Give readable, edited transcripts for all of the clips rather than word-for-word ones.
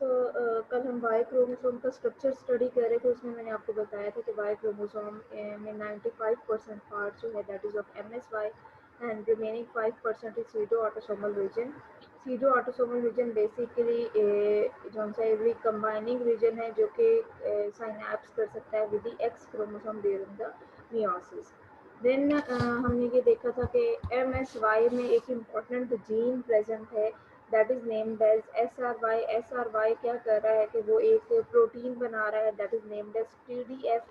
सो कल हम Y chromosome का स्ट्रक्चर स्टडी कर रहे थे, उसमें मैंने आपको बताया था कि वाई क्रोमोसोम में 95% पार्ट जो है that is of M S Y and remaining 5% is pseudo autosomal region. Pseudo autosomal region basically जो सा रिकम्बाइनिंग रीजन है जो कि साइनैप्स कर सकता है with the X chromosome during the meiosis. Then हमने ये देखा था कि एम एस वाई में एक इम्पॉर्टेंट जीन प्रेजेंट है that is named as SRY। SRY क्या कर रहा है कि वो एक प्रोटीन बना रहा है that is named as TDF।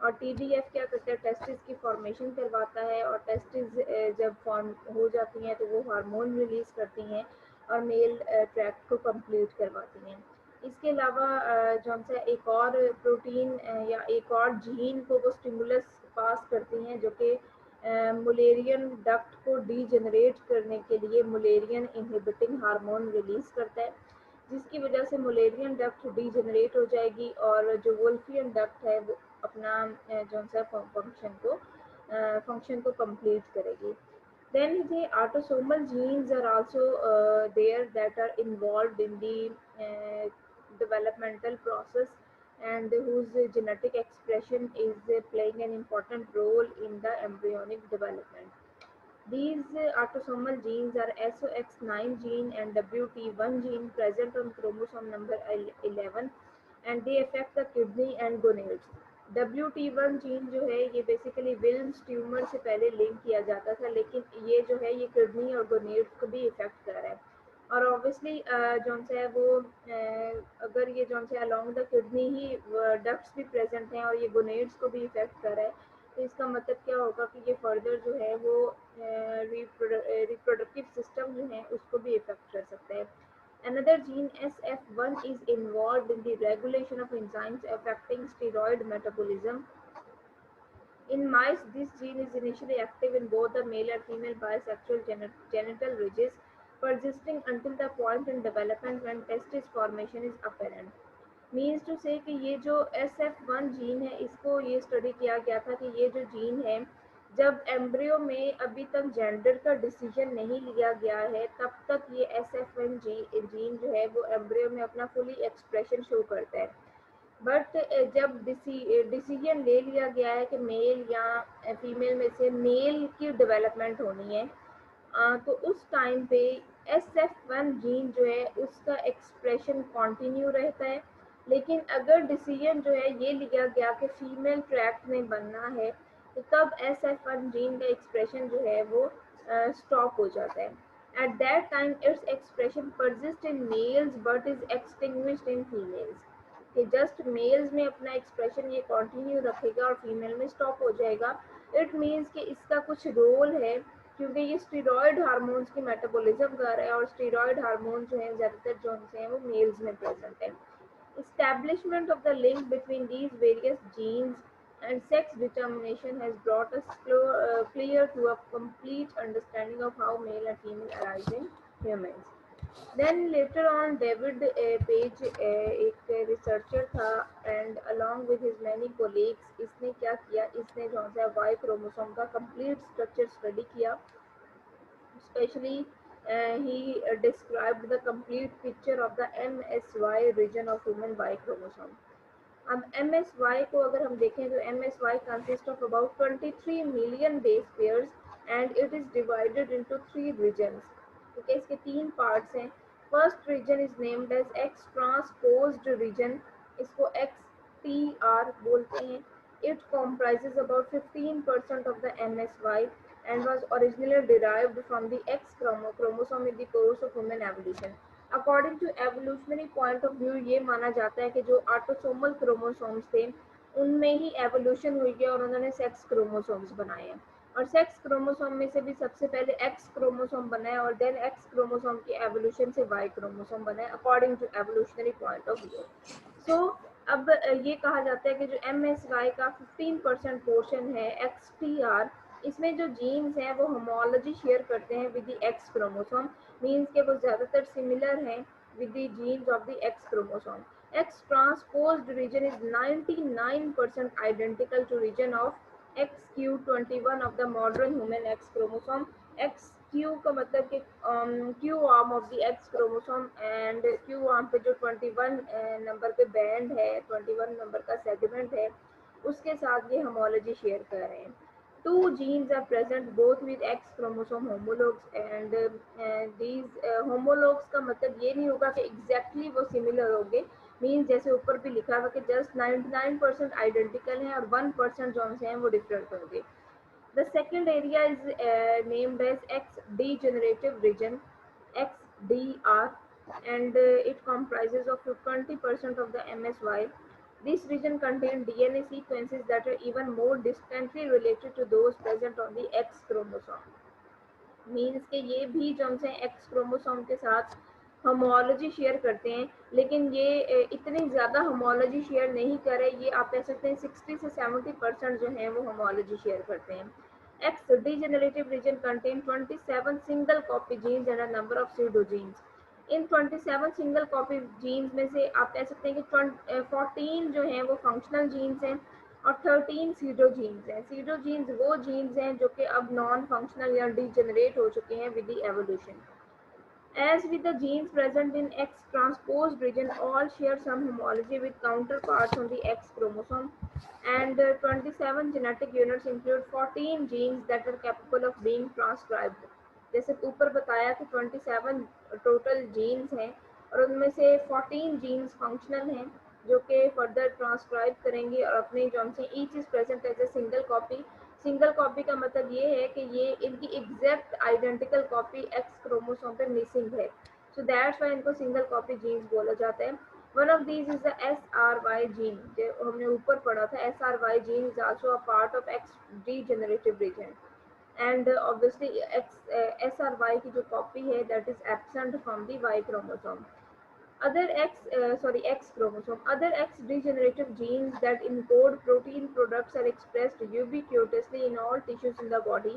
और TDF क्या करता है, टेस्टिस की फॉर्मेशन करवाता है और टेस्टिस जब फॉर्म हो जाती हैं तो वो हार्मोन रिलीज करती हैं और मेल ट्रैक्ट को कंप्लीट करवाती हैं। इसके अलावा जो सा एक और प्रोटीन या एक और जीन को वो स्टिमुलस पास करती हैं जो कि मुलेरियन डक्ट को डीजनरेट करने के लिए मुलेरियन इनहिबिटिंग हार्मोन रिलीज करता है, जिसकी वजह से मुलेरियन डक्ट डीजनरेट हो जाएगी और जो वोल्फियन डक्ट है वो अपना जो सा फंक्शन को कंप्लीट करेगी। Then the autosomal genes are also there that are involved in the developmental process and whose genetic expression is playing an important role in the embryonic development. These autosomal genes are SOX9 gene and WT1 gene present on chromosome number 11 and they affect the kidney and gonads. WT1 gene जो है ये basically Wilms tumour से पहले link किया जाता था, लेकिन ये जो है ये किडनी और गोनेड्स को भी इफेक्ट कर रहा है। और ऑब्वियसली जौन सा है वो अगर ये जौन सा along the kidney he ducts भी प्रेजेंट हैं और ये गोनेड्स को भी इफेक्ट कर रहा है, तो इसका मतलब क्या होगा कि ये फर्दर जो है वो रिप्रोडक्टिव सिस्टम जो है उसको भी इफेक्ट कर सकता है। Another gene SF1 is involved in the regulation of enzymes affecting steroid metabolism. In mice, this gene is initially active in both the male and female bisexual genital ridges, persisting until the point in development when testis formation is apparent. Means to say कि ये जो SF1 gene है इसको ये study किया गया था कि ये जो जीन है जब एम्ब्रियो में अभी तक जेंडर का डिसीजन नहीं लिया गया है तब तक ये SF1 जीन जो है वो एम्ब्रियो में अपना फुली एक्सप्रेशन शो करता है। बट जब डिसीजन ले लिया गया है कि मेल या फीमेल में से मेल की डेवलपमेंट होनी है, तो उस टाइम पे SF1 जीन जो है उसका एक्सप्रेशन कंटिन्यू रहता है। लेकिन अगर डिसीजन जो है ये लिया गया कि फीमेल ट्रैक्ट में बनना है तो तब SF1 जीन का एक्सप्रेशन जो है वो स्टॉप हो जाता है। At that time its expression persist in males but is extinguished in females. कि जस्ट मेल्स में अपना एक्सप्रेशन ये कंटिन्यू रखेगा और फीमेल में स्टॉप हो जाएगा। इट मीन्स कि इसका कुछ रोल है क्योंकि ये स्टीरॉयड हार्मोन्स की मेटाबॉलिज्म कर रहा है और स्टीरॉयड हार्मोन जो है ज़्यादातर जो से हैं वो मेल्स में प्रेजेंट है। Establishment of the link between these various genes and sex determination has brought us clear to a complete understanding of how male and female arise in humans. Then later on David Page एक researcher था and along with his many colleagues इसने क्या किया, इसने जो है Y chromosome का complete structure study किया। Especially, he described the complete picture of the MSY region of human Y chromosome. अब MSY को अगर हम देखें तो MSY consists of about 23 million base pairs and it is divided into 3 regions. ठीक है, इसके 3 parts हैं। First region is named as X transposed region, इसको XTR बोलते हैं। It comprises about 15% of the MSY and was originally derived from the X chromosome in the course of human evolution. According to evolutionary point of view ये माना जाता है कि जो autosomal chromosomes थे उनमें ही एवोल्यूशन हुई है और उन्होंने सेक्स क्रोमोसोम्स बनाए हैं और सेक्स क्रोमोसोम में से भी सबसे पहले एक्स क्रोमोसोम बना है और देन एक्स क्रोमोसोम की एवोल्यूशन से वाई क्रोमोसोम बना है according to evolutionary point of view. So अब ये कहा जाता है कि जो MSY का 15% पोर्शन है XTR, इसमें जो जीन्स हैं वो होमोलॉजी शेयर करते हैं with the X chromosome, means के वो ज़्यादातर सिमिलर हैं with the genes of the X chromosome. X transposed region is 99% identical to region of XQ21 of the modern human X chromosome. X Q का मतलब कि Q arm of the X chromosome, and Q arm पे जो 21 number पे band है, 21 number का segment है, उसके साथ ये होमोलॉजी शेयर कर रहे हैं. Two genes are present both with X chromosome homologs, and these homologs का मतलब ये नहीं होगा कि exactly वो similar होंगे. मीन्स जैसे ऊपर भी लिखा हुआ कि जस्ट 99% आइडेंटिकल हैं और 1% जो हैं वो डिफरेंट होंगे. The second area is named as X degenerative region, XDR, and it comprises of 20% of the MSY. This region contains DNA sequences that are even more distantly related to those present on the X chromosome. Means के ये भी जो हमसे x chromosome के साथ homology share करते हैं, लेकिन ये इतनी ज़्यादा होमोलॉजी शेयर नहीं कर रहे. ये आप कह सकते हैं 60 से 70% जो हैं वो होमोलॉजी शेयर करते हैं. X degenerative region contain 27 single copy genes and a number of pseudogenes. इन 27 सिंगल कॉपी जीन्स में से आप कह सकते हैं कि 14 जो हैं वो फंक्शनल जीन्स हैं और 13 सीडो जीन्स हैं. सीडो जीन्स वो जीन्स हैं जो कि अब नॉन फंक्शनल या डिजेनरेट हो चुके हैं with the evolution. As with the genes present in X transposed region, all share some homology with counterparts on the X chromosome, and 27 genetic units include 14 genes that are capable of being transcribed. जैसे ऊपर बताया कि 27 total jeans हैं और उनमें से 14 jeans functional हैं जो कि फर्दर ट्रांसक्राइब करेंगे और अपने जो से each is present as a single copy. Single copy का मतलब ये है कि ये इनकी exact identical copy X chromosome पे मिसिंग है, सो दैट्स व्हाई इनको सिंगल कॉपी जीन्स बोला जाता है. One of these is the SRY gene, जो हमने ऊपर पढ़ा था. SRY gene is also a part of X degenerative region, and obviously SRY की जो कॉपी है that is absent from the Y chromosome. X chromosome. Other X degenerative genes that encode protein products are expressed ubiquitously in all tissues in the body,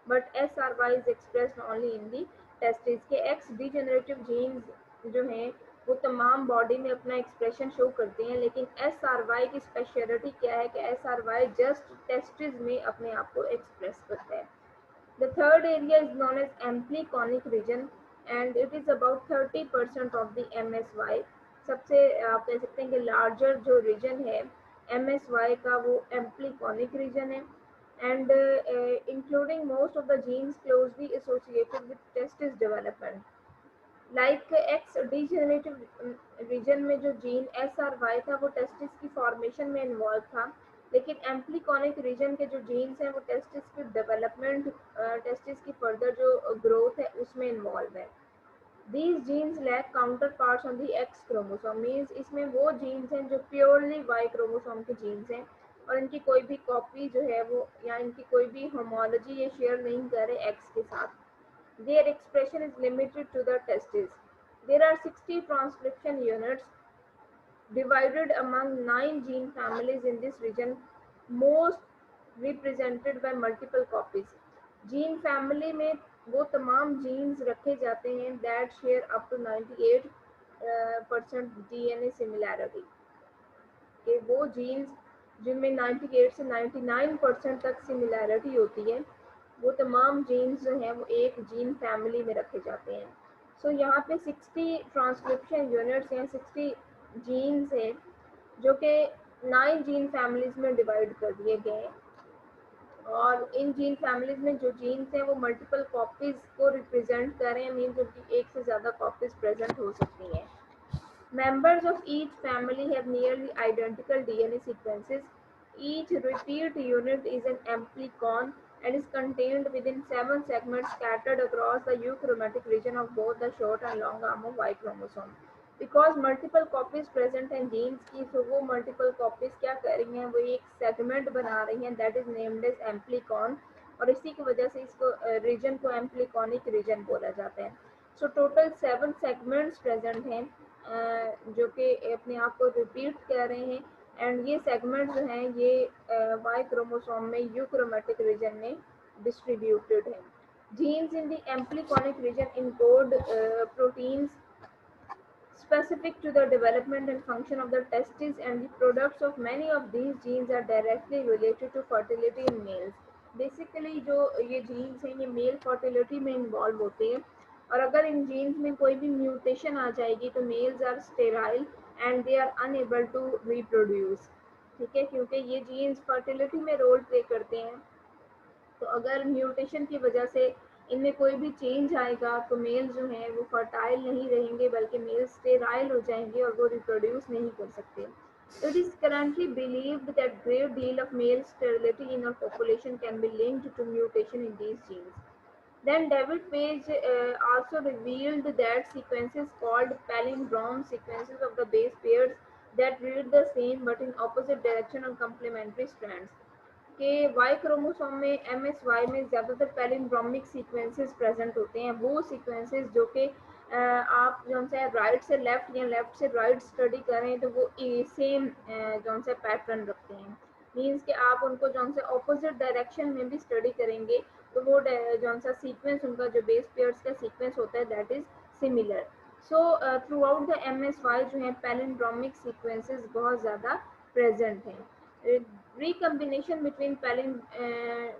but SRY is expressed only in the testes. के X degenerative genes जो हैं वो तमाम body में अपना expression show करते हैं, लेकिन SRY की स्पेशलिटी क्या है कि SRY जस्ट टेस्टिस में अपने आप को एक्सप्रेस करता है. The third area is known as ampliconic region, and it is about 30% of the MSY. सबसे आप कह सकते हैं कि लार्जर जो रीजन है MSY का वो एम्प्लीकॉनिक रीजन है, and including most of the genes closely associated with testis development. Like X degenerative region में जो जीन SRY था वो टेस्टिस की फॉर्मेशन में इन्वॉल्व था, लेकिन एम्प्लीकॉनिक रीजन के जो जीन्स हैं वो टेस्टिस की डेवलपमेंट, टेस्टिस की फर्दर जो ग्रोथ है उसमें इन्वॉल्व है. These genes lack counterparts on the X chromosome, means इसमें वो जीन्स हैं जो प्योरली Y क्रोमोसोम के जीन्स हैं और इनकी कोई भी कॉपी जो है वो या इनकी कोई भी होमोलॉजी ये शेयर नहीं कर रहे X के साथ. Their expression is limited to the testes. There are 60 transcription units divided among 9 gene families in this region, most represented by multiple copies. Gene family में वो तमाम genes रखे जाते हैं that share up to 98% DNA similarity. कि वो jeans जिनमें 98 से 99% तक सिमिलैरिटी होती है, वो तमाम जीन्स जो हैं वो एक जीन फैमिली में रखे जाते हैं. सो यहाँ पे 60 ट्रांसक्रिप्शन यूनिट्स हैं, 60 जीन्स हैं जो कि 9 जीन फैमिलीज में डिवाइड कर दिए गए हैं, और इन जीन फैमिलीज में जो जीन्स हैं वो मल्टीपल कॉपीज को रिप्रेजेंट कर रहे हैं, मीन्स उनकी एक से ज़्यादा कॉपीज प्रेजेंट हो सकती हैं. Members of each family have nearly identical DNA sequences. Each repeat unit is an amplicon and is contained within 7 segments scattered across the euchromatic region of both the short and long arm of Y chromosome. Because multiple copies present हैं genes की, so वो multiple copies क्या कर रही हैं, वो एक segment बना रही हैं that is named as amplicon, और इसी की वजह से इसको region को ampliconic region बोला जाता है. So total 7 segments present हैं जो कि अपने आप को रिपीट कर रहे हैं, एंड ये सेगमेंट जो हैं ये वाई क्रोमोसोम में यूक्रोमेटिक रीजन में डिस्ट्रीब्यूटेड हैं. Genes in the ampliconic region encode proteins specific to the development and function of the testes, and the products of many of these genes are directly related to fertility in males. Basically जो ये jeans हैं ये mail fertility में involve होते हैं, और अगर इन jeans में कोई भी म्यूटेशन आ जाएगी तो males are sterile and they are unable to reproduce. ठीक है, क्योंकि ये जीन्स फर्टिलिटी में रोल प्ले करते हैं। तो अगर म्यूटेशन की वजह से इनमें कोई भी चेंज आएगा तो मेल जो हैं वो फर्टाइल नहीं रहेंगे, बल्कि मेल स्टेराइल हो जाएंगे और वो रिप्रोड्यूस नहीं कर सकते। It is currently believed that great deal of male sterility in our population can be linked to mutation in these genes. Then David Page also revealed that sequences called palindrome sequences of the base pairs that read the same but in opposite direction on complementary strands के Y chromosome में MSY में ज़्यादातर palindromic sequences present होते हैं, वो sequences जो कि आप जो से राइट से लेफ्ट या लेफ्ट से राइट स्टडी करें तो वो सेम जो से पैटर्न रखते हैं। मीन्स कि आप उनको जो से ऑपोजिट डायरेक्शन में भी स्टडी करेंगे तो वो जो सा सीक्वेंस उनका जो बेस पेयर्स का सीक्वेंस होता है that is similar. So through out the MSY जो है पैलिंड्रोमिक सीक्वेंसेस बहुत ज़्यादा प्रेजेंट हैं। Recombination between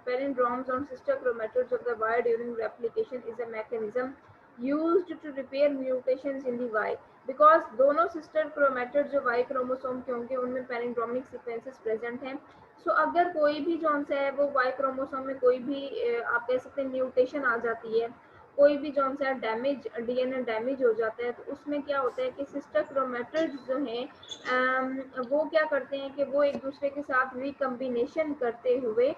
palindromes on sister chromatids of the Y during replication is a mechanism used to repair mutations in the Y. Because दोनों sister chromatids जो Y chromosome के होंगे उनमें पैलिंड्रोमिक सीक्वेंसेस प्रेजेंट हैं। सो अगर कोई भी जौन सा है वो Y क्रोमोसोम में कोई भी आप कह सकते हैं म्यूटेशन आ जाती है, कोई भी जौन सा डैमेज DNA डैमेज हो जाता है, तो उसमें क्या होता है कि सिस्टर क्रोमेटिड्स जो हैं वो क्या करते हैं कि वो एक दूसरे के साथ रिकम्बिनेशन करते हुए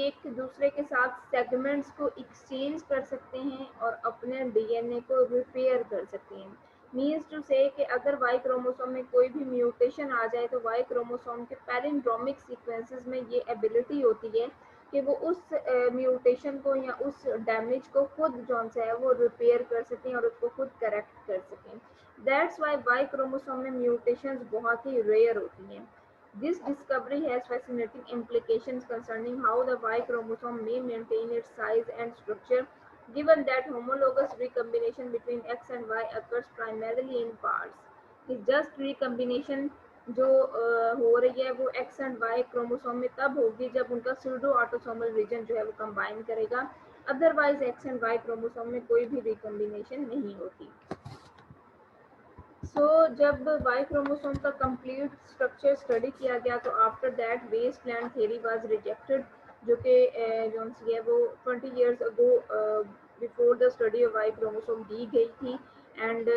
एक दूसरे के साथ सेगमेंट्स को एक्सचेंज कर सकते हैं और अपने DNA को रिपेयर कर सकते हैं। मीन्स टू से कि अगर वाई क्रोमोसोम में कोई भी म्यूटेशन आ जाए तो वाई क्रोमोसोम के पैलिंड्रोमिक सीक्वेंसेस में ये एबिलिटी होती है कि वो उस म्यूटेशन को या उस डैमेज को खुद जौन सा है वो रिपेयर कर सकें और उसको खुद करेक्ट कर सकें। दैट्स वाई वाई क्रोमोसोम में म्यूटेशंस बहुत ही रेयर होती हैं। This discovery has fascinating implications concerning how the Y chromosome may maintain its size and structure, given that homologous recombination between X and Y occurs primarily in parts. कि just recombination जो हो रही है वो X and Y chromosome में तब होगी जब उनका सूडो ऑटोसोमल रीजन जो है वो कंबाइन करेगा, otherwise X and Y chromosome में कोई भी रिकम्बिनेशन नहीं होती। जब वाई क्रोमोसोम का कंप्लीट स्ट्रक्चर स्टडी किया गया तो after that wasteland theory was rejected, जो कि जो है वो 20 years ago before the study of Y chromosome दी गई थी। And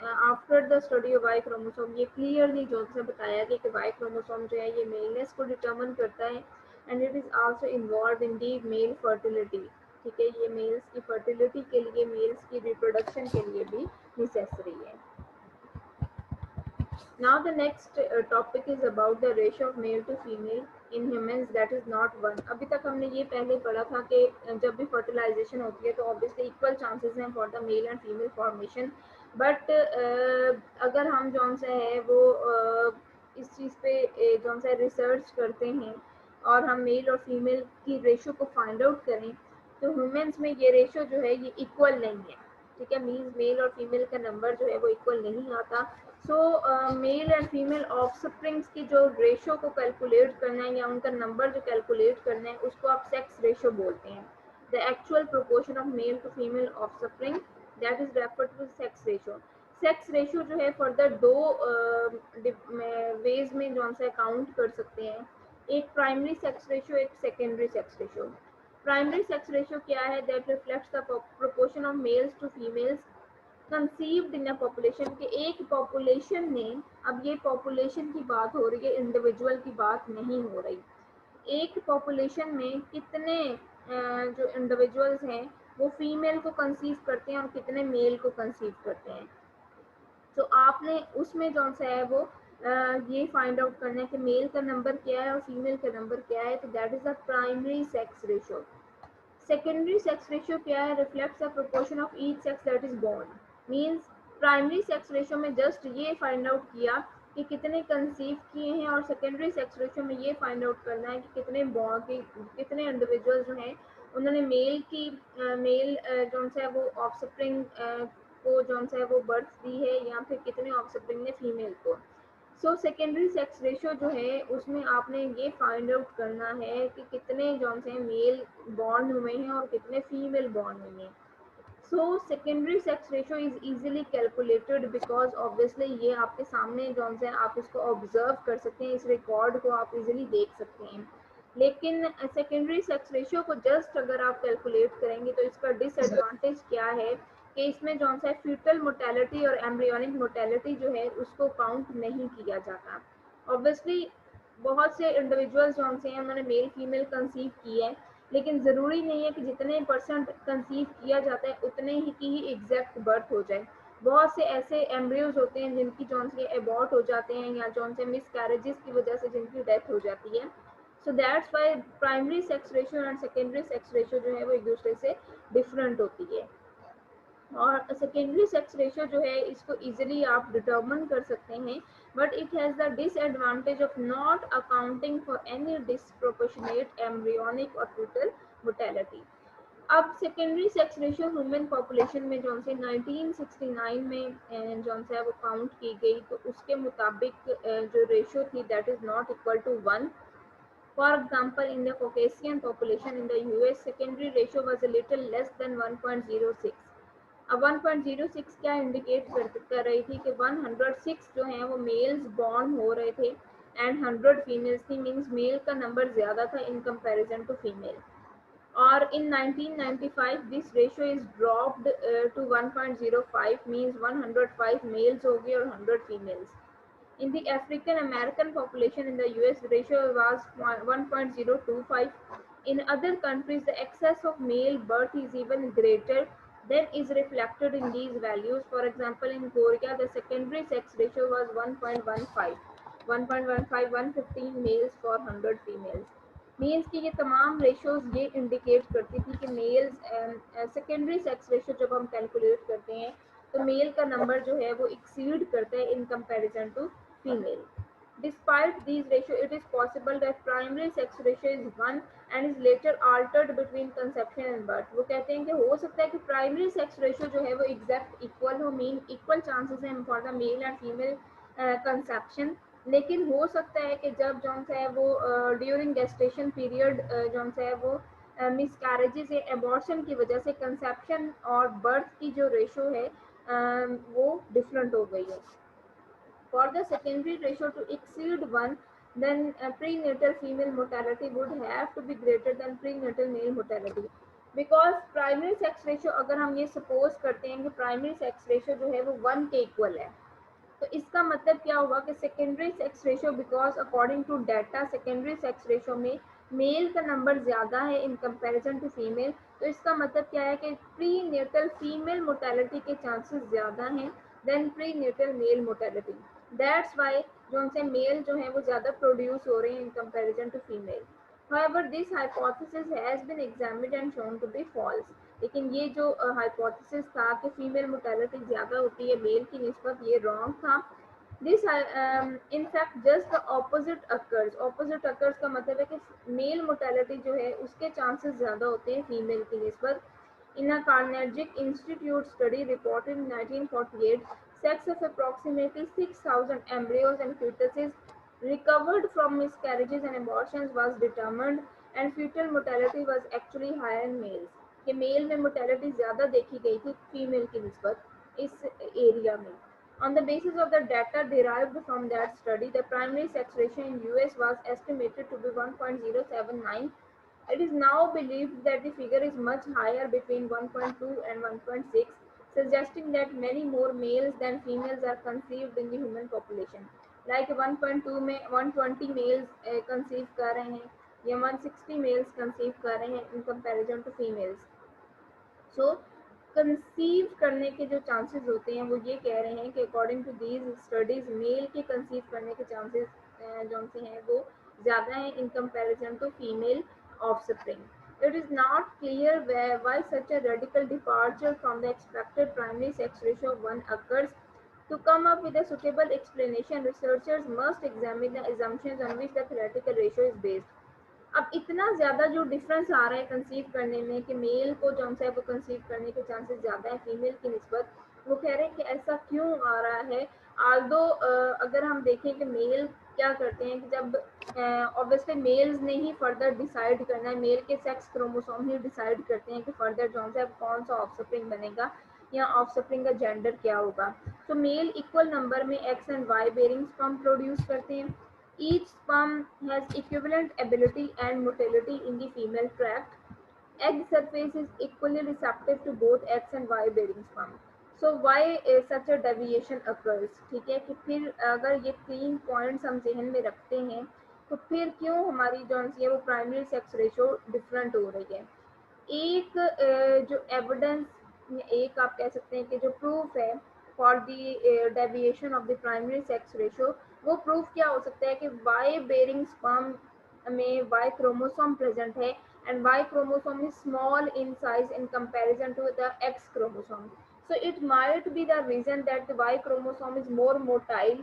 after the study of Y chromosome ये क्लियरली जो से बताया गया कि वाई क्रोमोसोम जो है ये मेलनेस को डिटर्मिन करता है and it is also involve in the mail fertility. ठीक है, ये मेल्स की फर्टिलिटी के लिए, मेल्स की रिप्रोडक्शन के लिए भी नेसेसरी है। Now the next topic is about the ratio of male to female in humans, that is not one। अभी तक हमने ये पहले पढ़ा था कि जब भी फर्टिलाइजेशन होती है तो ऑब्वियसली इक्वल चांसेस हैं for the male and female formation, but अगर हम जौन सा है वो इस चीज़ पे जौन सा रिसर्च करते हैं और हम मेल और फीमेल की रेशो को फाइंड आउट करें तो ह्यूमंस में ये रेशो जो है ये इक्वल नहीं है। ठीक है, मीन्स मेल और फीमेल का नंबर जो है वो इक्वल नहीं आता। मेल एंड फीमेल ऑफस्प्रिंग्स की जो रेशो को कैलकुलेट करना है या उनका नंबर जो कैलकुलेट करना है उसको आप सेक्स रेशो बोलते हैं। The actual proportion of male to female offspring that is referred to sex ratio. Sex ratio जो है फर्दर दो वेज में जो से काउंट कर सकते हैं, एक प्राइमरी सेक्स रेशो, एक secondary sex ratio. Primary sex ratio क्या है? That reflects the proportion of males to females conceived in a population के एक पॉपुलेशन में। अब ये पॉपुलेशन की बात हो रही है, इंडिविजुअल की बात नहीं हो रही। एक पॉपुलेशन में कितने जो इंडिविजुअल्स हैं वो फीमेल को कंसीव करते हैं और कितने मेल को कंसीव करते हैं। तो आपने उसमें जो सा है वो ये फाइंड आउट करना है कि मेल का नंबर क्या है और फीमेल का नंबर क्या है, तो that is the primary sex ratio. Secondary sex ratio क्या है? Reflects the proportion of each sex that is born. Means primary sex ratio में जस्ट ये फाइंड आउट किया कि कितने कंसीव किए हैं, और सेकेंडरी सेक्स रेशियो में ये फाइंड आउट करना है कि कितने इंडिविजुअल जो हैं उन्होंने मेल की मेल जो है वो ऑफस्प्रिंग को जो है वो बर्थ दी है, या फिर कितने ऑफस्प्रिंग ने फीमेल को। सो सेकेंडरी सेक्स रेशियो जो है उसमें आपने ये फाइंड आउट करना है कि कितने जॉन से मेल बॉर्न हुए हैं और कितने फीमेल बॉर्न हुए हैं। So secondary sex ratio is easily calculated because obviously ये आपके सामने जॉन से आप इसको ऑब्जर्व कर सकते हैं, इस रिकॉर्ड को आप इजीली देख सकते हैं। लेकिन सेकेंडरी सेक्स रेशियो को जस्ट अगर आप कैलकुलेट करेंगे तो इसका डिसएडवांटेज क्या है कि इसमें जो सा फ्यूटल मोटेलिटी और एम्ब्रियोनिक मोटेलिटी जो है उसको काउंट नहीं किया जाता। ऑब्वियसली बहुत से इंडिविजुअल्स जो से हैं उन्होंने मेल फीमेल कंसीव की है, लेकिन ज़रूरी नहीं है कि जितने परसेंट कंसीव किया जाता है उतने ही की ही एग्जैक्ट बर्थ हो जाए। बहुत से ऐसे एम्ब्रियोज होते हैं जिनकी जौन से एबॉर्ट हो जाते हैं या जौन से मिस कैरेजेस की वजह से जिनकी डेथ हो जाती है। So that's why primary sex ratio and secondary sex ratio जो है वो एक दूसरे से डिफरेंट होती है। और सेकेंडरी सेक्स रेशियो जो है इसको इजीली आप डिटर्मिन कर सकते हैं, but it has the disadvantage of not accounting for any disproportionate embryonic और टोटल मोटेलिटी। अब secondary sex ratio human population में जो से 1969 में जो है वो काउंट की गई, तो उसके मुताबिक जो रेशियो थी that is not equal to 1। For example in the Caucasian population in the US secondary ratio was a little less than 1.06। अब 1.06 क्या इंडिकेट कर रही थी कि 106 जो है वो मेल्स बॉर्न हो रहे थे एंड 100 फीमेल्स थी, मींस मेल का नंबर ज़्यादा था इन कंपैरिजन टू फीमेल। और in 1995 this ratio is dropped to 1.05, means 105 males हो गए और 100 females. In the African American population in the US, the ratio was 1.025. In other countries, the excess of male birth is even greater than is reflected in these values. For example, in Korea, the secondary sex ratio was 1.15, 115 males for 100 females. Means कि ये तमाम ratios ये indicate करती थी कि mails secondary sex ratio जब हम calculate करते हैं तो मेल का नंबर जो है वो एक्सीड करता है in comparison to female. Despite these ratio, it is possible that primary sex ratio is 1 and is later altered between conception and birth. वो कहते हैं कि हो सकता है कि प्राइमरी सेक्स रेशियो जो है वो एग्जैक्ट इक्वल हो, मीन इक्वल चांसेस हैं for the male and female conception, लेकिन हो सकता है कि जब जौन सा है वो ड्यूरिंग गेस्टेशन पीरियड जौन सा है वो मिस कैरेजेस या एबॉर्शन की वजह से कंसेप्शन और बर्थ की जो रेशो है वो डिफरेंट हो गई है। For the secondary ratio to exceed 1, then prenatal female mortality would have to be greater than prenatal male mortality. Because primary sex ratio अगर हम ये सपोज करते हैं कि प्राइमरी सेक्स रेशियो जो है वो 1 के इक्वल है, तो इसका मतलब क्या हुआ कि secondary sex ratio, because according to data secondary sex ratio में मेल का नंबर ज़्यादा है इन कंपैरिजन टू फीमेल, तो इसका मतलब क्या है कि प्री नेटल फीमेल मोटेलिटी के चांसेस ज़्यादा हैं than prenatal male mortality. That's why जो उनसे मेल जो है वो ज़्यादा प्रोड्यूस हो रहे हैं in comparison to female. However, this hypothesis has been examined and shown to be false. लेकिन ये जो हाइपोथेसिस था कि फीमेल मोटेलिटी ज़्यादा होती है मेल की निस्बत, ये रॉन्ग था। This in fact just the opposite occurs. Opposite occurs का मतलब है कि मेल मोटेलिटी जो है उसके चांसेस ज़्यादा होते हैं फीमेल की निस्बत। In a Carnegie Institute study reported in 1948, sex of approximately 6,000 embryos and fetuses recovered from miscarriages and abortions was determined, and fetal mortality was actually higher in males. कि mail में mortality ज़्यादा देखी गई थी female की निस्बत इस area में। On the basis of the data derived from that study, the primary sex ratio in US was estimated to be 1.079. It is now believed that the figure is much higher, between 1.2 and 1.6, suggesting that many more males than females are conceived in the human population. Like 1.2 में 120 males conceive कर रहे हैं या 160 males conceive कर रहे हैं in comparison to females. So conceive करने के जो चांसेस होते हैं वो ये कह रहे हैं कि according to these studies male के कंसीव करने के चांसेस जो से हैं वो ज़्यादा हैं in comparison to female offspring. It is not clear why such a radical departure from the expected primary sex ratio of 1 occurs. To come up with a suitable explanation, researchers must examine the assumptions on which the theoretical ratio is based. अब इतना ज़्यादा जो difference आ रहा है conceive करने में कि mail को जो है वो कंसीव करने के चांसेस ज़्यादा है फीमेल की निस्बत, वो कह रहे हैं कि ऐसा क्यों आ रहा है। आल्दो अगर हम देखें कि मेल क्या करते हैं कि जब ऑब्वियसली मेल्स ने ही फर्दर डिसाइड करना है, मेल के सेक्स क्रोमोसोम ही डिसाइड करते हैं कि फर्दर जो है कौन सा ऑफस्प्रिंग बनेगा या ऑफस्प्रिंग का जेंडर क्या होगा। तो मेल इक्वल नंबर में X and Y bearing sperm produce करते हैं। Each sperm has equivalent ability and motility in the female tract. Egg surface is equally receptive to both X and Y bearing sperm. So why such a deviation occurs? ठीक है कि फिर अगर ये 3 points हम जहन में रखते हैं तो फिर क्यों हमारी जो है वो प्राइमरी सेक्स रेशो डिफरेंट हो रही है। एक जो एविडेंस, एक आप कह सकते हैं कि जो प्रूफ है for the deviation of the primary sex ratio, वो प्रूफ क्या हो सकता है कि वाई बेरिंग स्पर्म में वाई क्रोमोसोम प्रेजेंट है and Y chromosome is small in size in comparison to the X chromosome. So it might be the reason that the Y chromosome is more motile,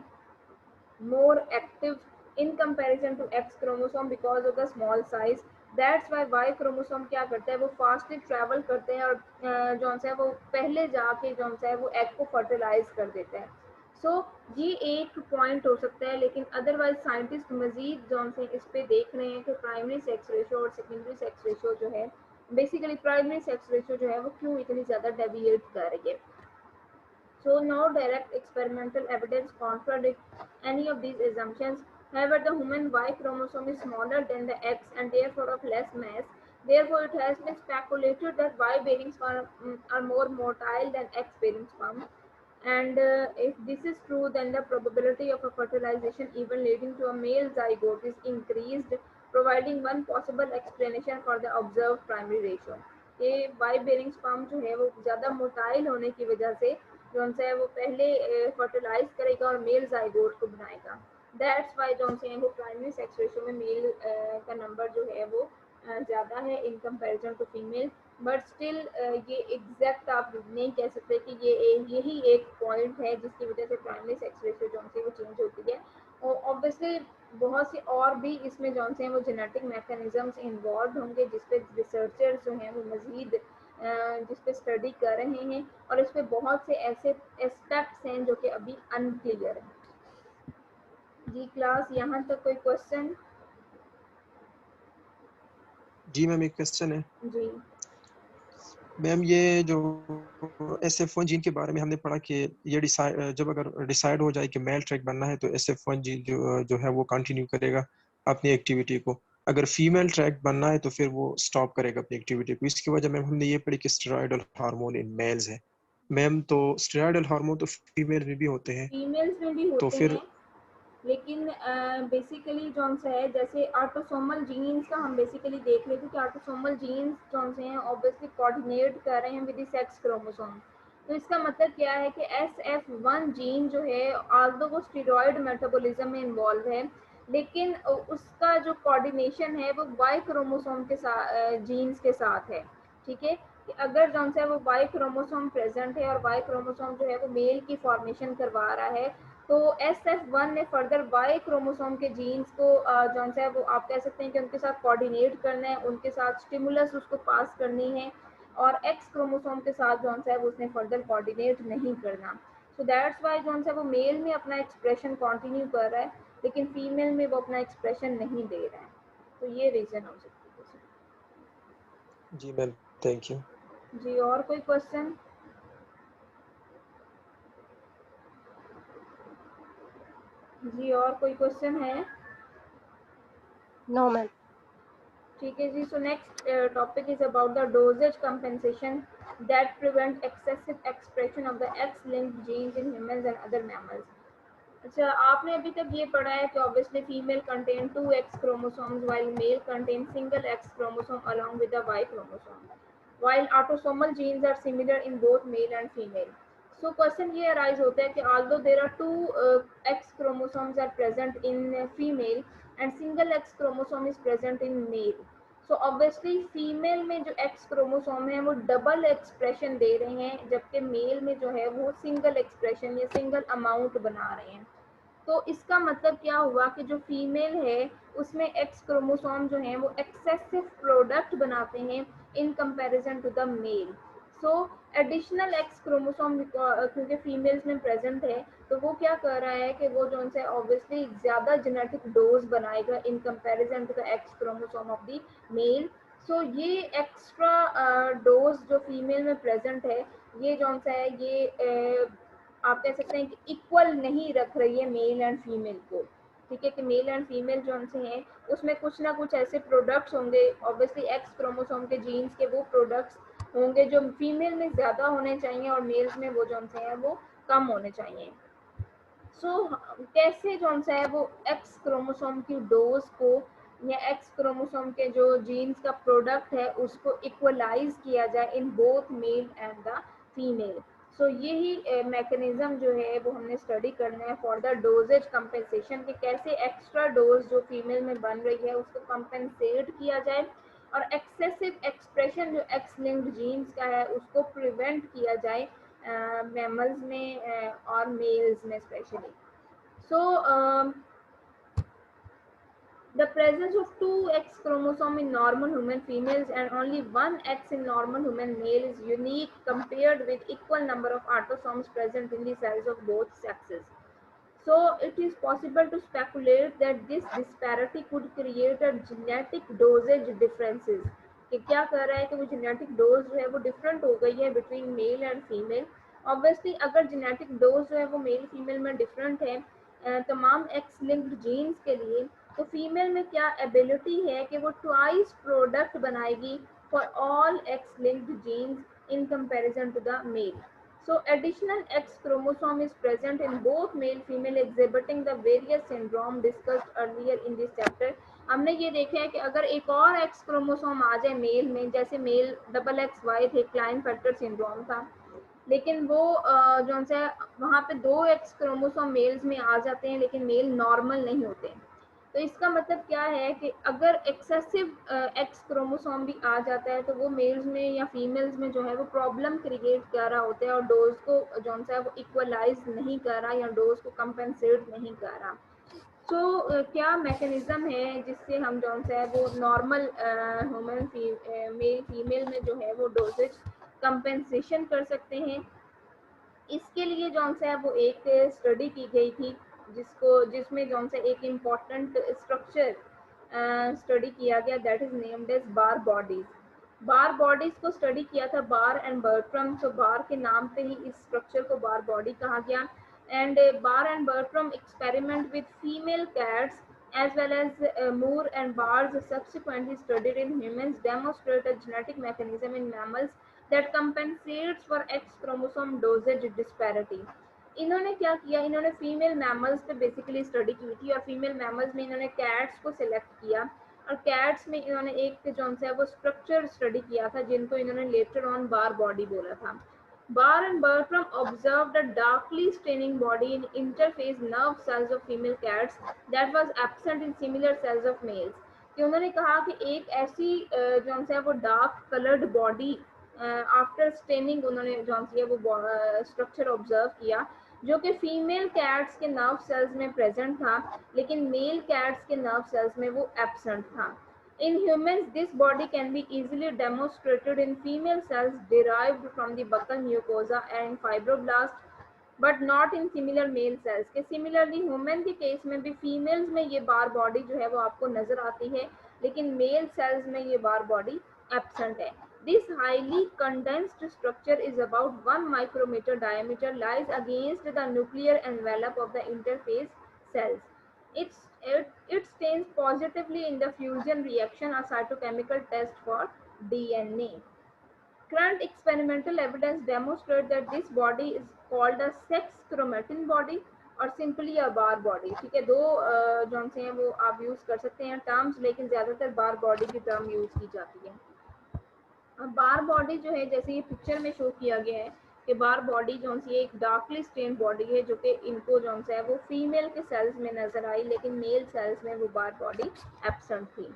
more active in comparison to X chromosome because of the small size. That's why Y chromosome क्या करता है, वो fastly travel करते हैं और जो है वो पहले जाके जो है वो एग को फर्टिलाइज कर देते हैं। सो ये एक पॉइंट हो सकता है, लेकिन अदरवाइज साइंटिस्ट मजीद जो से इस पे देख रहे हैं कि प्राइमरी सेक्स रेशो और सेकेंडरी सेक्स रेशो जो है, बेसिकली प्राइमरी सेक्स रेशो जो है वो क्यों इतनी ज़्यादा डेविएट कर रही है। So no direct experimental evidence contradicts any of these assumptions. However, the human Y chromosome is smaller than the X and therefore of less mass. Therefore, it has been speculated that Y-bearing sperm are more motile than X-bearing sperm. And if this is true, then the probability of a fertilization even leading to a male zygote is increased, providing one possible explanation for the observed primary ratio. ये Y bearing sperm जो है वो ज़्यादा motile होने की वजह से जो है वो पहले फर्टिलाइज करेगा और मेल जाइगोट को बनाएगा। दैट्स वाई जो है वो प्राइमरी सेक्स रेशो में मेल का नंबर जो है वो ज़्यादा है in comparison to female. But still ये एग्जैक्ट आप नहीं कह सकते कि यही एक पॉइंट है जिसकी वजह से प्राइमरी सेक्स रेशो जो है वो चेंज होती है। और ऑब्वियसली बहुत सी और भी इसमें जो हैं वो जेनेटिक मैकेनिज्म्स इन्वॉल्व होंगे जिस पे रिसर्चर्स जो हैं वो मज़ीद जिस पे स्टडी कर रहे हैं और इस पे बहुत से ऐसे एस्पेक्ट्स हैं जो कि अभी अनक्लियर हैं। जी क्लास यहाँ तक कोई क्वेश्चन? जी मैम, एक क्वेश्चन है। जी मैम ये जो SF1 जीन के बारे में हमने पढ़ा कि ये जब अगर डिसाइड हो जाए कि मेल ट्रैक बनना है तो SF1 जीन जो है वो कंटिन्यू करेगा अपनी एक्टिविटी को। अगर फीमेल ट्रैक बनना है तो फिर वो स्टॉप करेगा अपनी एक्टिविटी को। इसकी वजह मैम हमने ये पढ़ी कि स्टेरॉयडल हार्मोन इन मेल्स है। मैम तो स्टेरॉयडल हार्मोन तो फीमेल में भी होते हैं, फीमेल्स में भी तो होते फिर हैं, लेकिन बेसिकली जो है जैसे ऑटोसोमल जीन्स का हम बेसिकली देख लेते हैं कि ऑटोसोमल जीन्स जो से हैं ऑब्वियसली कोऑर्डिनेट कर रहे हैं विद द सेक्स क्रोमोसोम। तो इसका मतलब क्या है कि SF1 जीन जो है आल्दो वो स्टेरॉयड मेटाबॉलिज्म में इन्वॉल्व है, लेकिन उसका जो कोऑर्डिनेशन है वो वाई क्रोमोसोम के साथ जीन्स के साथ है। ठीक है कि अगर जो है वो वाई क्रोमोसोम प्रेजेंट है और वाई क्रोमोसोम जो है वो मेल की फॉर्मेशन करवा रहा है, तो SF1 ने फर्दर वाई क्रोमोसोम के जीन्स को जो है वो आप कह सकते हैं कि उनके साथ कोऑर्डिनेट करना है, उनके साथ स्टिमुलस उसको पास करनी है, और एक्स क्रोमोसोम के साथ जो है वो उसने फर्दर कोऑर्डिनेट नहीं करना। सो दैट्स वाई जो है वो मेल में अपना एक्सप्रेशन कंटिन्यू कर रहा है, लेकिन फीमेल में वो अपना एक्सप्रेशन नहीं दे रहा है। तो ये रीज़न हो सकती है। जी मैम, थैंक यू। जी और कोई क्वेश्चन? जी और कोई क्वेश्चन है? No ma'am. ठीक है जी। So next topic is about the dosage compensation that prevent excessive expression of the X linked genes in humans and other mammals. अच्छा, आपने अभी तक ये पढ़ा है कि obviously female contain 2 X chromosomes while male contain single X chromosome along with the Y chromosome, while autosomal genes are similar in both male and female. So question ये arise होता है कि although there are 2 X chromosomes are present in female and single X chromosome is present in male. So obviously female में जो X chromosome है वो double expression दे रहे हैं, जबकि मेल में जो है वो सिंगल एक्सप्रेशन या सिंगल अमाउंट बना रहे हैं। तो इसका मतलब क्या हुआ कि जो फीमेल है उसमें एक्स क्रोमोसोम जो है वो एक्सेसिव प्रोडक्ट बनाते हैं in comparison to the male. So additional X chromosome क्योंकि फीमेल्स में प्रेजेंट है, तो वो क्या कर रहा है कि वो जो उनसे ऑब्वियसली ज़्यादा जेनेटिक डोज बनाएगा in comparison to the X chromosome of the male. So ये एक्स्ट्रा डोज जो फीमेल में प्रेजेंट है, ये जो सा है ये आप कह सकते हैं कि इक्वल नहीं रख रही है मेल एंड फीमेल को। ठीक है, कि मेल एंड फीमेल जो उनसे हैं उसमें कुछ ना कुछ ऐसे प्रोडक्ट्स होंगे, ऑब्वियसली एक्स क्रोमोसोम के जीन्स के वो प्रोडक्ट्स होंगे जो फीमेल में ज़्यादा होने चाहिए और मेल्स में वो जो उनसे हैं वो कम होने चाहिए। कैसे जो सा है वो एक्स क्रोमोसोम की डोज को या एक्स क्रोमोसोम के जो जीन्स का प्रोडक्ट है उसको इक्वलाइज किया जाए in both male and the female. So यही मैकेनिज्म जो है वो हमने स्टडी करना है फॉर द डोजेज कंपेंसेशन, कि कैसे एक्स्ट्रा डोज जो फीमेल में बन रही है उसको कंपेंसेट किया जाए और एक्सेसिव एक्सप्रेशन जो एक्स लिंक्ड जीन्स का है उसको प्रिवेंट किया जाए मैमल्स में और मेल्स में specially. So the presence of two X chromosome in normal human females and only one X in normal human male is unique compared with equal number of autosomes present in the cells of both sexes. So it is possible to speculate that this disparity could create a genetic dosage differences, कि क्या कर रहा है कि वो genetic dose जो है वो different हो गई है between male and female। Obviously अगर genetic dose जो है वो male female में different है तमाम X linked genes के लिए, तो फीमेल में क्या एबिलिटी है कि वो ट्वाइस प्रोडक्ट बनाएगी for all X linked genes in comparison to the male. So additional X chromosome is present in both male female exhibiting the various syndrome discussed earlier in this chapter। हमने ये देखा है कि अगर एक और X chromosome आ जाए mail में, जैसे मेल XXY थे, क्लाइनफेल्टर सिंड्रोम था, लेकिन वो जो सा वहाँ पे 2 X क्रोमोसोम मेल्स में आ जाते हैं लेकिन मेल नॉर्मल नहीं होते। तो इसका मतलब क्या है कि अगर एक्सेसिव एक्स क्रोमोसोम भी आ जाता है तो वो मेल्स में या फीमेल्स में जो है वो प्रॉब्लम क्रिएट कर रहा होता है और डोज को जो सा है वो इक्वलाइज नहीं कर रहा या डोज को कंपेंसेट नहीं कर रहा। तो क्या मैकेनिज्म है जिससे हम जो सा है वो नॉर्मल ह्यूमन मेल फीमेल में जो है वो डोजेज कंपेंसेशन कर सकते हैं। इसके लिए जो सा है वो एक स्टडी की गई थी जिसमें जो सा एक इम्पॉर्टेंट स्ट्रक्चर स्टडी किया गया, that is named as Barr bodies. Barr bodies को स्टडी किया था बार एंड बर्ट्रम। तो बार के नाम पे ही इस स्ट्रक्चर को बार बॉडी कहा गया। And bar and Bertram experiment with female cats as well as Moore and Barrs subsequently studied in humans demonstrate a genetic mechanism in mammals that compensates for X chromosome dosage disparity। इन्होंने क्या किया, इन्होंने female mammals पे basically study की थी और female mammals में इन्होंने कैट्स को सिलेक्ट किया और कैट्स में इन्होंने एक जो है वो स्ट्रक्चर स्टडी किया था जिनको इन्होंने लेटर ऑन बार बॉडी बोला था। Barr and Bertram observed a darkly staining body in interphase nerve cells of female cats that was absent in similar cells of males। कि उन्होंने कहा कि एक ऐसी जो है वो dark coloured body after staining उन्होंने जो है वो स्ट्रक्चर ऑब्जर्व किया जो कि फीमेल कैट्स के नर्व सेल्स में प्रेजेंट था लेकिन मेल कैट्स के नर्व सेल्स में वो एब्सेंट था। In humans, this body can be easily demonstrated in female cells derived from the buccal mucosa and fibroblast, but not in similar male cells। के similarly human के case में भी females में ये बार body जो है वो आपको नजर आती है लेकिन मेल सेल्स में ये बार बॉडी एब्सेंट है। This highly condensed structure is about 1 micrometer diameter, lies against the nuclear envelope of the interphase cells। It stains positively in the fusion reaction, a cytochemical test for DNA। Current experimental evidence demonstrates that this body is called a sex chromatin body और simply अ Barr body. ठीक है, दो जो से हैं वो आप use कर सकते हैं टर्म्स, लेकिन ज्यादातर बार बॉडी की टर्म यूज की जाती है। अब बार बॉडी जो है जैसे ये पिक्चर में शो किया गया है कि बार बॉडी जो सी एक डार्कली स्टेन बॉडी है जो कि इनको जो है वो फीमेल के सेल्स में नजर आई लेकिन मेल सेल्स में वो बार बॉडी एब्सेंट थी।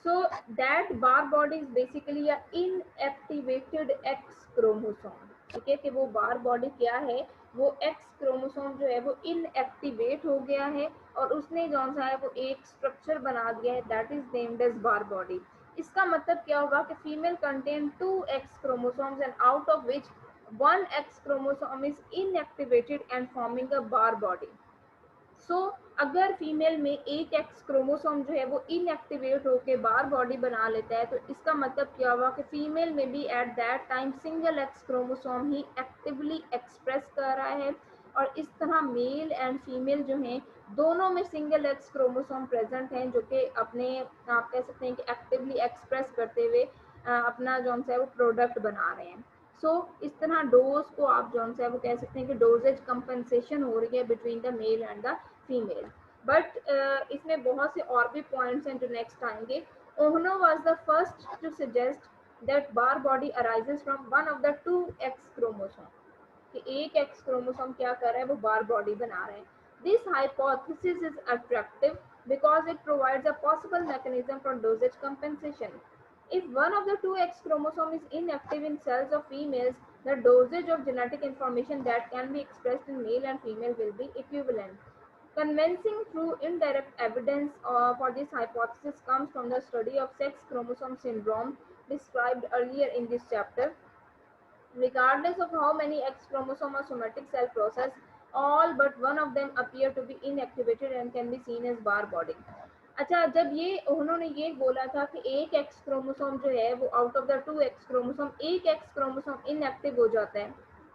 So that bar body is basically a inactivated X chromosome। ठीक है, कि वो बार बॉडी क्या है, वो X क्रोमोसोम जो है वो इनएक्टिवेट हो गया है और उसने जो सा है वो एक स्ट्रक्चर बना दिया है that is named as Barr body. इसका मतलब क्या होगा कि female contain 2X chromosomes and out of which 1X chromosome is inactivated and forming a Barr body. अगर फीमेल में एक एक्स क्रोमोसोम जो है वो इनएक्टिवेट होकर बार बॉडी बना लेता है, तो इसका मतलब क्या हुआ कि फीमेल में भी at that time single X chromosome he actively express कर रहा है, और इस तरह मेल एंड फीमेल जो हैं दोनों में सिंगल एक्स क्रोमोसोम प्रेजेंट हैं, जो कि अपने आप कह सकते हैं कि एक्टिवली एक्सप्रेस करते हुए अपना जो है वो प्रोडक्ट बना रहे हैं। इस तरह डोज को आप जो है वो कह सकते हैं कि डोजेज कंपनसेशन हो रही है between the mail and the female. But इसमें बहुत से और भी पॉइंट्स हैं जो नेक्स्ट आएंगे। Ohno was the first to suggest that Barr body arises from one of the 2X chromosome, कि एक एक्स क्रोमोसोम क्या कर रहा है, वो बार बॉडी बना रहे हैं। This hypothesis is attractive because it provides a possible mechanism for dosage compensation. If one of the 2X chromosome is inactive in cells of females, the dosage of genetic information that can be expressed in male and female will be equivalent. Convincing through indirect evidence for this hypothesis comes from the study of sex chromosome syndrome described earlier in this chapter. Regardless of how many X chromosome or somatic cell process, all but one of them appear to be inactivated and can be seen as bar body. अच्छा, जब ये उन्होंने ये बोला था कि एक x chromosome जो है वो out of the 2X chromosome, एक एक्स क्रोमोसोम इनएक्टिव हो जाता है,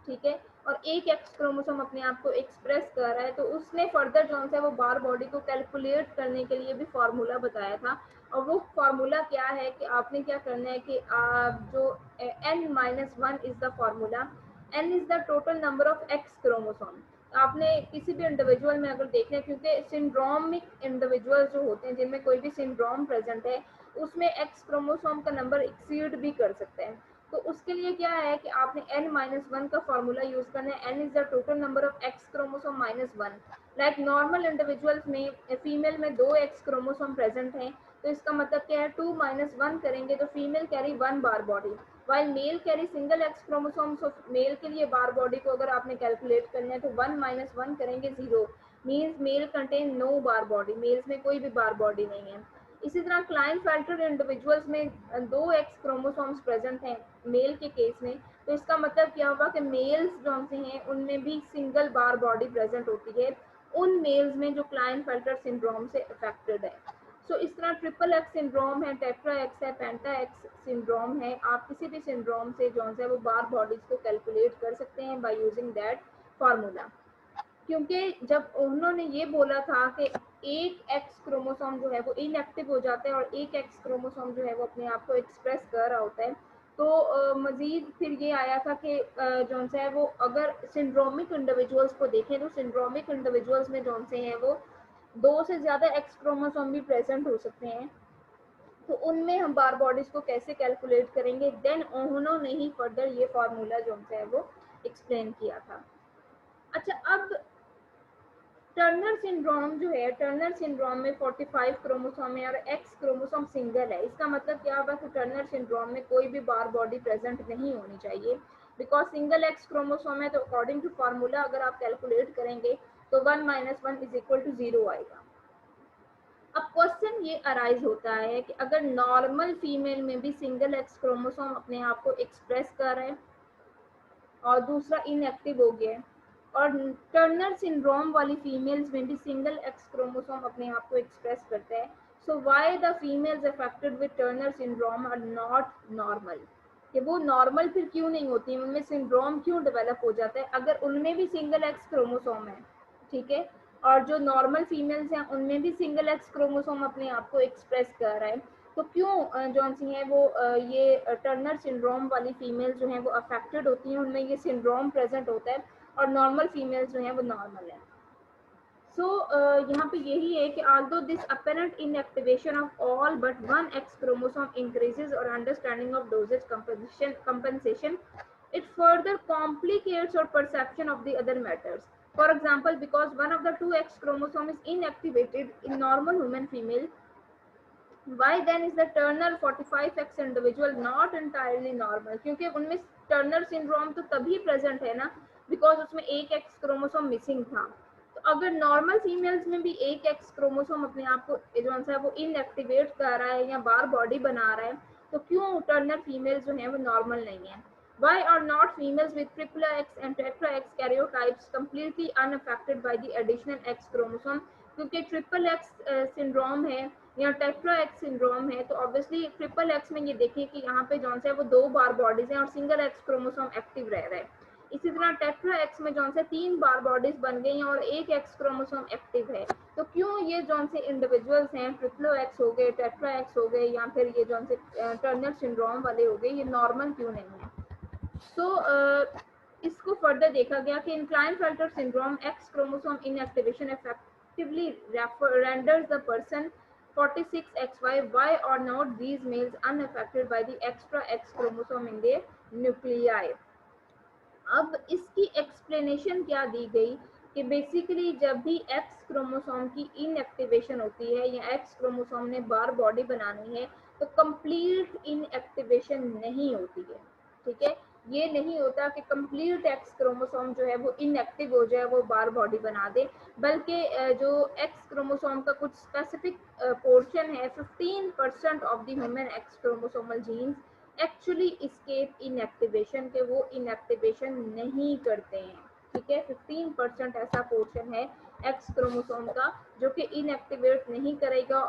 ठीक है, और एक एक्स क्रोमोसोम अपने आप को एक्सप्रेस कर रहा है, तो उसने फर्दर जो है वो बार बॉडी को कैलकुलेट करने के लिए भी फार्मूला बताया था। और वो फार्मूला क्या है कि आपने क्या करना है कि आप जो n-1 is the formula, n is the total number of x chromosome. आपने किसी भी इंडिविजुअल में अगर देखें, क्योंकि सिंड्रोमिक इंडिविजुअल जो होते हैं जिनमें कोई भी सिंड्रोम प्रेजेंट है, उसमें एक्स क्रोमोसोम का नंबर एक्सीड भी कर सकता है। तो उसके लिए क्या है कि आपने n-1 का फार्मूला यूज करना है। n is the total number of x chromosome -1। Like normal individuals में फीमेल में 2 एक्स क्रोमोसोम प्रेजेंट हैं, तो इसका मतलब क्या है 2 - 1 करेंगे तो female carry 1 Barr body, while male carry single X chromosome. So male के लिए बार बॉडी को अगर आपने कैलकुलेट करना है तो 1 - 1 करेंगे 0, मीन्स मेल कंटेन नो बार बॉडी, मेल्स में कोई भी बार बॉडी नहीं है। इसी तरह क्लाइनफेल्टर इंडिविजुअल्स में 2 एक्स क्रोमोसोम्स प्रेजेंट हैं मेल के केस में, तो इसका मतलब क्या होगा कि मेल्स जो से हैं उनमें भी सिंगल बार बॉडी प्रेजेंट होती है उन मेल्स में जो क्लाइनफेल्टर सिंड्रोम से अफेक्टेड है। इस तरह ट्रिपल एक्स सिंड्रोम है, टेट्रा एक्स है, पेंटा एक्स सिंड्रोम है। आप किसी भी सिंड्रोम से जो है वो बार बॉडीज को कैलकुलेट कर सकते हैं बाय यूजिंग दैट फार्मूला। क्योंकि जब उन्होंने ये बोला था कि एक एक्स क्रोमोसोम जो है वो इनएक्टिव हो जाता है और एक एक्स क्रोमोसोम जो है वो अपने आप को एक्सप्रेस कर रहा होता है, तो मजीद फिर ये आया था कि जो है वो अगर सिंड्रोमिक इंडिविजुअल्स को देखें तो सिंड्रोमिक इंडिविजुअल्स में जो से हैं वो 2 से ज़्यादा एक्स क्रोमोसोम भी प्रेजेंट हो सकते हैं, तो उनमें हम बार बॉडीज को कैसे कैलकुलेट करेंगे। देन उन्होंने ही फर्दर ये फार्मूला जो है वो एक्सप्लेन किया था। अच्छा, अब टर्नर सिंड्रोम जो है, टर्नर सिंड्रोम में 45 क्रोमोसोम है और एक्स क्रोमोसोम सिंगल है। इसका मतलब क्या होगा कि टर्नर सिंड्रोम में कोई भी बार बॉडी प्रेजेंट नहीं होनी चाहिए, बिकॉज सिंगल एक्स क्रोमोसोम है। तो अकॉर्डिंग टू फार्मूला अगर आप कैलकुलेट करेंगे तो 1 - 1 = 0 आएगा। अब क्वेश्चन ये अराइज होता है कि अगर नॉर्मल फीमेल में भी सिंगल एक्स क्रोमोसोम अपने आप को एक्सप्रेस कर रहे हैं और दूसरा इनएक्टिव हो गया है, और टर्नर सिंड्रोम वाली फीमेल्स में भी सिंगल एक्स क्रोमोसोम अपने आप को एक्सप्रेस करता है, so why the females affected with Turner syndrome are not normal, कि वो नॉर्मल फिर क्यों नहीं होती, उनमें सिंड्रोम क्यों डेवलप हो जाता है अगर उनमें भी सिंगल एक्स क्रोमोसोम है, ठीक है, और जो नॉर्मल फीमेल्स हैं उनमें भी सिंगल एक्स क्रोमोसोम अपने आप को एक्सप्रेस कर रहा है, तो क्यों जो सी हैं वो ये टर्नर सिंड्रोम वाली फीमेल जो हैं वो अफेक्टेड होती हैं, उनमें ये सिंड्रोम प्रेजेंट होता है और नॉर्मल फीमेल्स जो हैं वो नॉर्मल है। यहाँ पे यही है कि although this apparent inactivation of all but one X chromosome increases our understanding of dosage compensation, it further complicates our perception of the other matters. For example, because one of the 2X chromosome is inactivated in normal human female, why then is the Turner 45X individual not entirely normal? क्योंकि उनमें Turner syndrome तो तभी present है ना because उसमें एक x chromosome missing था। तो अगर नॉर्मल फीमेल्स में भी एक एक्स क्रोमोसोम अपने आप को जो सा है वो इनएक्टिवेट कर रहा है या बार बॉडी बना रहा है, तो क्यों टर्नर फीमेल्स जो है वो नॉर्मल नहीं है? Why are not females with triple X and tetra X karyotypes completely unaffected by the additional X chromosome? क्योंकि ट्रिपल एक्स सिंड्रोम है या टेट्रा एक्स सिंड्रोम है, तो ऑब्वियसली ट्रिपल एक्स में ये देखिए कि यहाँ पे जौन सा है वो 2 बार बॉडीज हैं और सिंगल एक्स क्रोमोसोम एक्टिव रह रहा है। इसी तरह टेट्रा एक्स में जौन से 3 बार बॉडीज बन गई हैं और एक एक्स क्रोमोसोम एक्टिव है। तो क्यों ये जौन से इंडिविजुअल्स हैं ट्रिपलो एक्स हो गए, टेट्रा एक्स हो गए या फिर ये जौन से टर्नर सिंड्रोम वाले हो गए, ये नॉर्मल क्यों नहीं है? तो इसको फर्दर देखा गया कि in Klinefelter syndrome X chromosome inactivation effectively renders the person 46XY. Why are not these males unaffected by the extra X chromosome in their nuclei? अब इसकी एक्सप्लेनेशन क्या दी गई कि बेसिकली जब भी एक्स क्रोमोसोम की इनएक्टिवेशन होती है या एक्स क्रोमोसोम ने बार बॉडी बनानी है, तो कंप्लीट इनएक्टिवेशन नहीं होती है। ठीक है, ये नहीं होता कि कंप्लीट एक्स क्रोमोसोम जो है वो इनएक्टिव हो जाए, वो बार बॉडी बना दे, बल्कि जो एक्स क्रोमोसोम का कुछ स्पेसिफिक पोर्शन है, 15% of the human X chromosomal genes actually escape inactivation के वो इनएक्टिवेशन नहीं करते हैं। ठीक है, 15% ऐसा पोर्शन है एक्स क्रोमोसोम का जो कि इनएक्टिवेट नहीं करेगा